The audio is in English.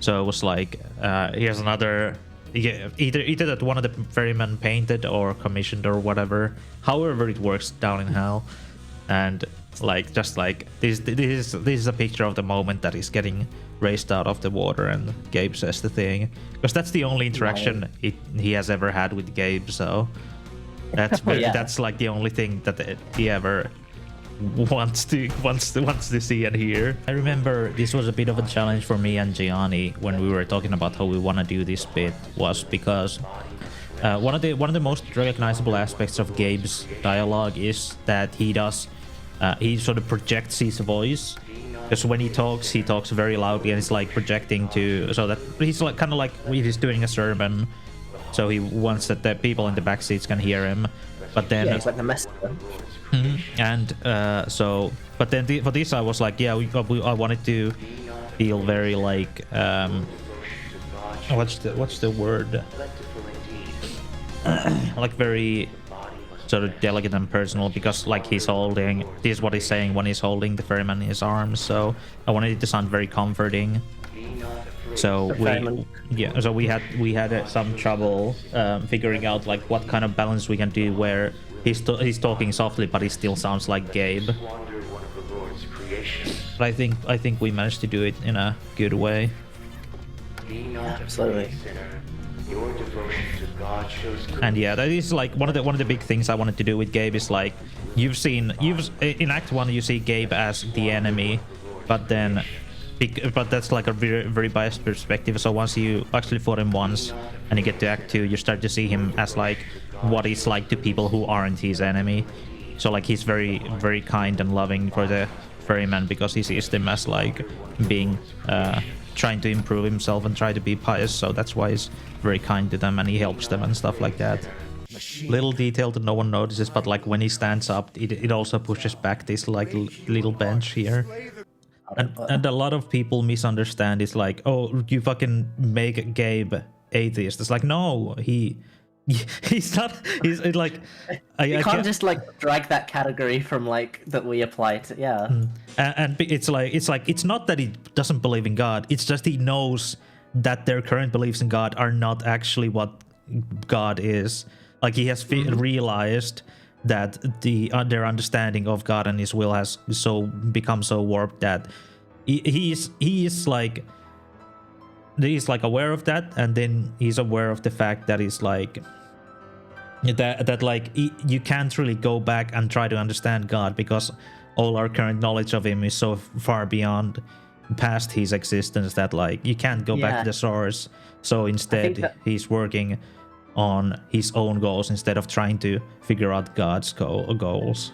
So it was like, here's another. Yeah, either that one of the ferrymen painted or commissioned or whatever, however it works down in hell, and like just like this is a picture of the moment that he's getting raised out of the water, and Gabe says the thing, because that's the only interaction he has ever had with Gabe. So that's that's like the only thing that he ever wants to see and hear. I remember this was a bit of a challenge for me and Gianni when we were talking about how we want to do this bit, was because one of the most recognizable aspects of Gabe's dialogue is that he sort of projects his voice, because when he talks very loudly, and it's like projecting to, so that he's like kind of like he's doing a sermon, so he wants that the people in the back seats can hear him. But then he's like the messenger. And so, but then for this I was like, yeah, I wanted to feel very like what's the word, like very sort of delicate and personal, because like he's holding, this is what he's saying when he's holding the ferryman in his arms, so I wanted it to sound very comforting. So we had some trouble figuring out like what kind of balance we can do where he's talking softly but he still sounds like Gabe. But I think we managed to do it in a good way. Absolutely. And yeah, that is like one of the big things I wanted to do with Gabe is like, you've in Act 1 you see Gabe as the enemy, but that's like a very, very biased perspective. So once you actually fought him once and you get to Act 2, you start to see him as like what he's like to people who aren't his enemy. So like he's very, very kind and loving for the ferryman, because he sees them as like being trying to improve himself and try to be pious. So that's why he's very kind to them and he helps them and stuff like that. Little detail that no one notices, but like when he stands up, it also pushes back this like little bench here. And a lot of people misunderstand. It's like, oh, you fucking make Gabe atheist. It's like, no, he's not. He's like, you can't just like drag that category from like that we apply to, And it's not that he doesn't believe in God. It's just he knows that their current beliefs in God are not actually what God is. Like he has realized that their understanding of God and his will has become so warped that he's like aware of that, and then he's aware of the fact that he's like that like you can't really go back and try to understand God, because all our current knowledge of him is so far beyond past his existence that like you can't go back to the source. So instead he's working on his own goals instead of trying to figure out God's goals.